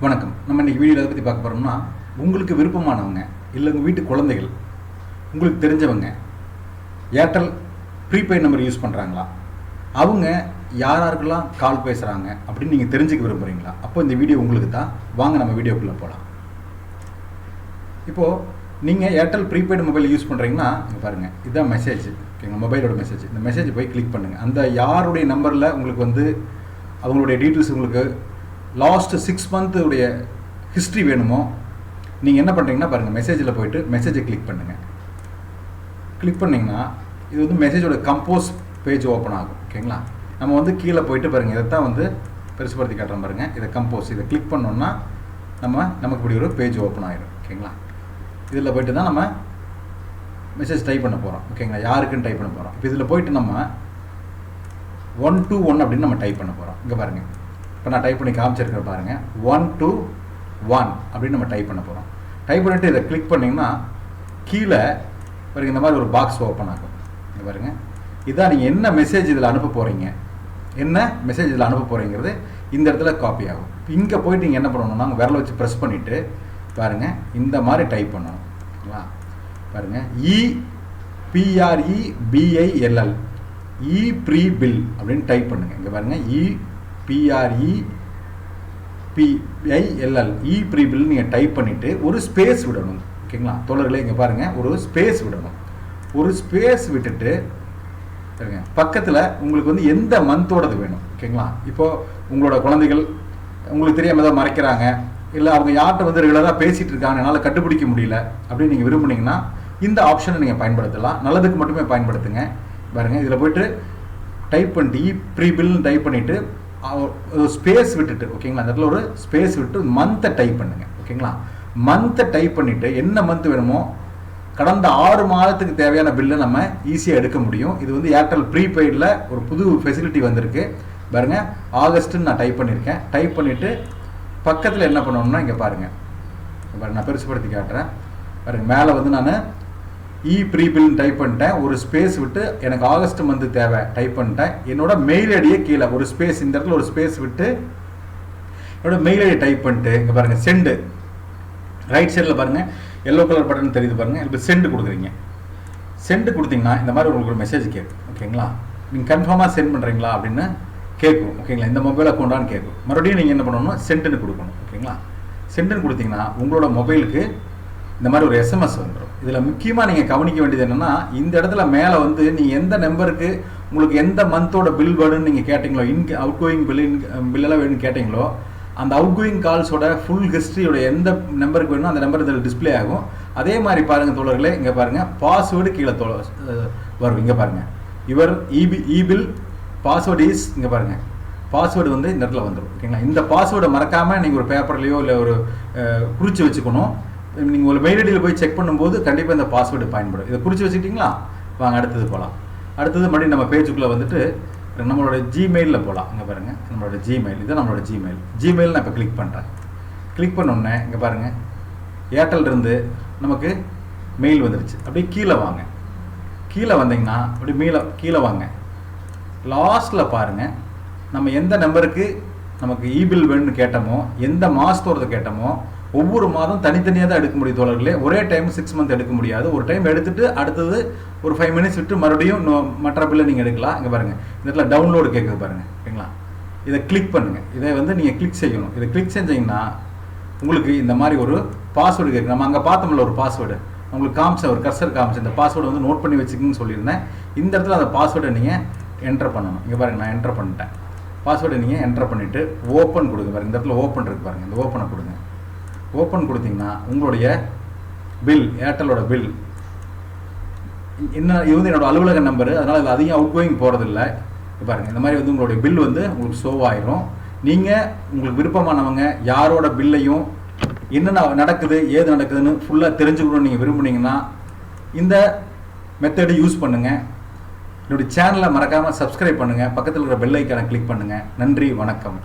வணக்கம். நம்ம இன்றைக்கி வீடியோவில் எதை பற்றி பார்க்க போகிறோம்னா, உங்களுக்கு விருப்பமானவங்க இல்லை உங்கள் வீட்டு குழந்தைகள், உங்களுக்கு தெரிஞ்சவங்க ஏர்டெல் ப்ரீபெய்ட் நம்பர் யூஸ் பண்ணுறாங்களா, அவங்க யாராருக்கெல்லாம் கால் பேசுகிறாங்க அப்படின்னு நீங்கள் தெரிஞ்சுக்க விரும்புகிறீங்களா? அப்போ இந்த வீடியோ உங்களுக்கு தான். வாங்க நம்ம வீடியோக்குள்ளே போகலாம். இப்போது நீங்கள் ஏர்டெல் ப்ரீபெய்டு மொபைல் யூஸ் பண்ணுறீங்கன்னா இங்கே பாருங்கள், இதுதான் மெசேஜ். ஓகேங்க, மொபைலோட மெசேஜ். இந்த மெசேஜ் போய் கிளிக் பண்ணுங்கள். அந்த யாருடைய நம்பரில் உங்களுக்கு வந்து அவங்களுடைய டீட்டெயில்ஸ், உங்களுக்கு லாஸ்ட்டு 6 மந்த்துடைய ஹிஸ்ட்ரி வேணுமோ, நீங்கள் என்ன பண்ணுறீங்கன்னா பாருங்கள், மெசேஜில் போய்ட்டு மெசேஜை கிளிக் பண்ணுங்கள். கிளிக் பண்ணிங்கன்னா இது வந்து மெசேஜோட கம்போஸ் பேஜ் ஓப்பன் ஆகும். ஓகேங்களா, நம்ம வந்து கீழே போய்ட்டு பாருங்கள், இதை தான் வந்து பெருசுப்படுத்தி காட்டுறோம் பாருங்கள். இதை கம்போஸ், இதை கிளிக் பண்ணோன்னா நமக்கு இப்படி ஒரு பேஜ் ஓப்பன் ஆகிடும். ஓகேங்களா, இதில் போய்ட்டு தான் நம்ம மெசேஜ் டைப் பண்ண போகிறோம். ஓகேங்களா, யாருக்குன்னு டைப் பண்ண போகிறோம். இப்போ இதில் போய்ட்டு நம்ம 121 அப்படின்னு நம்ம டைப் பண்ண போகிறோம். இங்கே பாருங்கள், இப்போ நான் டைப் பண்ணி காமிச்சிருக்கிறேன் பாருங்கள். 121 அப்படின்னு நம்ம டைப் பண்ண போகிறோம். டைப் பண்ணிவிட்டு இதை கிளிக் பண்ணிங்கன்னா கீழே பாருங்கள், இந்த மாதிரி ஒரு பாக்ஸ் ஓப்பன் ஆகும். இங்கே பாருங்கள், இதான் நீங்கள் என்ன மெசேஜ் இதில் அனுப்ப போகிறீங்க, என்ன மெசேஜ் இதில் அனுப்ப போகிறீங்கிறது இந்த இடத்துல காப்பி ஆகும். இங்கே போய்ட்டு நீங்கள் என்ன பண்ணணும்னா, விரலை வச்சு ப்ரெஸ் பண்ணிவிட்டு பாருங்கள், இந்த மாதிரி டைப் பண்ணணும். ஓகேங்களா, பாருங்கள், EPREBILL ப்ரீபில் அப்படின்னு டைப் பண்ணுங்கள். இங்கே பாருங்கள், EPREBILL ப்ரீபில் நீங்கள் டைப் பண்ணிவிட்டு ஒரு ஸ்பேஸ் விடணும். ஓகேங்களா தோழர்களே, இங்கே பாருங்கள், ஒரு ஸ்பேஸ் விடணும். ஒரு ஸ்பேஸ் விட்டுட்டு பாருங்க, பக்கத்தில் உங்களுக்கு வந்து எந்த மந்தோடது வேணும். ஓகேங்களா, இப்போது உங்களோட குழந்தைகள் உங்களுக்கு தெரியாமல் ஏதாவது மறைக்கிறாங்க, இல்லை அவங்க யார்கிட்ட வந்து ரெகுலராக பேசிகிட்டு இருக்காங்க, என்னால் கண்டுபிடிக்க முடியல அப்படின்னு நீங்கள் விரும்புனீங்கன்னா இந்த ஆப்ஷனை நீங்கள் பயன்படுத்தலாம். நல்லதுக்கு மட்டுமே பயன்படுத்துங்க. பாருங்கள், இதில் போய்ட்டு டைப் பண்ணிட்டு ப்ரீபில்னு டைப் பண்ணிவிட்டு ஒரு ஸ்பேஸ் விட்டுட்டு, ஓகேங்களா, அந்த இடத்துல ஒரு ஸ்பேஸ் விட்டு மந்த்தை டைப் பண்ணுங்கள். ஓகேங்களா, மந்த்தை டைப் பண்ணிவிட்டு என்ன மந்த் வேணுமோ, கடந்த 6 மாதத்துக்கு தேவையான பில்லை நம்ம ஈஸியாக எடுக்க முடியும். இது வந்து ஏர்டெல் ப்ரீபெய்டில் ஒரு புது ஃபெசிலிட்டி வந்திருக்கு. பாருங்கள், ஆகஸ்ட்டுன்னு நான் டைப் பண்ணியிருக்கேன். டைப் பண்ணிவிட்டு பக்கத்தில் என்ன பண்ணணும்னா, இங்கே பாருங்கள், நான் பெருசுப்படுத்தி காட்டுறேன் பாருங்கள். மேலே வந்து நான் ப்ரீபில்னு டைப் பண்ணிட்டேன், ஒரு ஸ்பேஸ் விட்டு எனக்கு ஆகஸ்ட் மந்த் தேவை டைப் பண்ணிட்டேன். என்னோட மெயில் ஐடியை கீழே ஒரு ஸ்பேஸ், இந்த இடத்துல ஒரு ஸ்பேஸ் விட்டு என்னோட மெயில் ஐடி டைப் பண்ணிட்டு இங்கே பாருங்கள், சென்டு ரைட் சைடில் பாருங்கள், எல்லோ கலர் பட்டன் தெரியுது பாருங்கள். இப்போ சென்டு கொடுக்குறீங்க. சென்டு கொடுத்தீங்கன்னா இந்த மாதிரி உங்களுக்கு ஒரு மெசேஜ் கேட்கும். ஓகேங்களா, நீங்கள் கன்ஃபார்மாக சென்ட் பண்ணுறீங்களா அப்படின்னு கேட்கும். ஓகேங்களா, இந்த மொபைல் அக்கௌண்டான்னு கேட்கும். மறுபடியும் நீங்கள் என்ன பண்ணணும், சென்டுன்னு கொடுக்கணும். ஓகேங்களா, சென்டுன்னு கொடுத்தீங்கன்னா உங்களோட மொபைலுக்கு இந்த மாதிரி ஒரு SMS வந்துடும். இதில் முக்கியமாக நீங்கள் கவனிக்க வேண்டியது என்னென்னா, இந்த இடத்துல மேலே வந்து நீங்கள் எந்த நம்பருக்கு உங்களுக்கு எந்த மந்தோட பில் வேணும்னு நீங்கள் கேட்டிங்களோ, அவுட் கோயிங் பில்லெல்லாம் வேணும்னு கேட்டிங்களோ, அந்த அவுட் கோயிங் கால்ஸோட ஃபுல் ஹிஸ்ட்ரியோட எந்த நம்பருக்கு வேணுமோ அந்த நம்பர் இதில் டிஸ்பிளே ஆகும். அதே மாதிரி பாருங்கள் தோழர்களே, இங்கே பாருங்கள், பாஸ்வேர்டு கீழே வரும். இங்கே பாருங்கள், இவர் இபில் பாஸ்வேர்டு இஸ், இங்கே பாருங்கள், பாஸ்வேர்டு வந்து இந்த இடத்துல வந்துடும். ஓகேங்களா, இந்த பாஸ்வேர்டை மறக்காமல் நீங்கள் ஒரு பேப்பர்லையோ இல்லை ஒரு குறித்து வச்சுக்கணும். நீங்கள் ஒரு மெயில் ஐடியில் போய் செக் பண்ணும்போது கண்டிப்பாக இந்த பாஸ்வேர்டு பயன்படும். இதை குறித்து வச்சுக்கிட்டிங்களா? வாங்க அடுத்தது போகலாம். அடுத்தது மறுபடியும் நம்ம பேஜுக்குள்ளே வந்துட்டு நம்மளோட ஜிமெயிலில் போகலாம். இங்கே பாருங்கள், நம்மளோட ஜிமெயில், இதுதான் நம்மளோட ஜிமெயில் நான் இப்போ கிளிக் பண்ணுறேன். கிளிக் பண்ணோன்னே இங்கே பாருங்கள், ஏர்டெல்லிருந்து நமக்கு மெயில் வந்துடுச்சு. அப்படியே கீழே வாங்க. கீழே வந்தீங்கன்னா அப்படி கீழே வாங்க. லாஸ்ட்டில் பாருங்கள், நம்ம எந்த நம்பருக்கு நமக்கு இபில் வேணும்னு கேட்டோமோ, எந்த மாதத்தோடது கேட்டோமோ, ஒவ்வொரு மாதம் தனித்தனியாக தான் எடுக்க முடியும் தோழர்களே. ஒரே டைம் 6 மந்த் எடுக்க முடியாது. ஒரு டைம் எடுத்துகிட்டு அடுத்தது ஒரு 5 மினிட்ஸ் விட்டு மறுபடியும் மற்ற பில்லை நீங்கள் எடுக்கலாம். இங்கே பாருங்கள், இந்த இடத்துல டவுன்லோடு கேட்குது பாருங்கள். ஓகேங்களா, இதை கிளிக் பண்ணுங்கள். இதை வந்து நீங்கள் கிளிக் செய்யணும். இதை கிளிக் செஞ்சீங்கன்னா உங்களுக்கு இந்த மாதிரி ஒரு பாஸ்வேர்டு கேட்குது. நம்ம அங்கே பார்த்தோம்ல ஒரு பாஸ்வேர்டு, உங்களுக்கு காமிச்சேன், ஒரு கர்சர் காமிச்சேன். இந்த பாஸ்வேர்டு வந்து நோட் பண்ணி வச்சுக்கிங்கன்னு சொல்லியிருந்தேன். இந்த இடத்துல அந்த பாஸ்வேர்டை நீங்கள் என்டர் பண்ணணும். இங்கே பாருங்கள், நான் என்டர் பண்ணிட்டேன். பாஸ்வேர்டை நீங்கள் என்டர் பண்ணிவிட்டு ஓப்பன் கொடுங்க. பாருங்கள், இந்த இடத்துல ஓப்பன் இருக்குது பாருங்கள், இந்த ஓப்பனை கொடுங்க. ஓப்பன் கொடுத்தீங்கன்னா உங்களுடைய பில், ஏர்டெல்லோட பில் என்ன, இது வந்து என்னோட அலுவலக நம்பரு, அதனால் இது அதிகம் அவுட் கோயிங் போகிறதில்ல. பாருங்கள், இந்த மாதிரி வந்து உங்களுடைய பில் வந்து உங்களுக்கு ஷோ ஆயிரும். நீங்கள் உங்களுக்கு விருப்பமானவங்க யாரோட பில்லையும் என்னென்ன நடக்குது, ஏது நடக்குதுன்னு ஃபுல்லாக தெரிஞ்சுக்கணும்னு நீங்கள் விரும்புனீங்கன்னா இந்த மெத்தடு யூஸ் பண்ணுங்கள். என்னுடைய சேனலை மறக்காமல் சப்ஸ்கிரைப் பண்ணுங்கள். பக்கத்தில் இருக்கிற பெல் ஐக்கானை கிளிக் பண்ணுங்கள். நன்றி, வணக்கம்.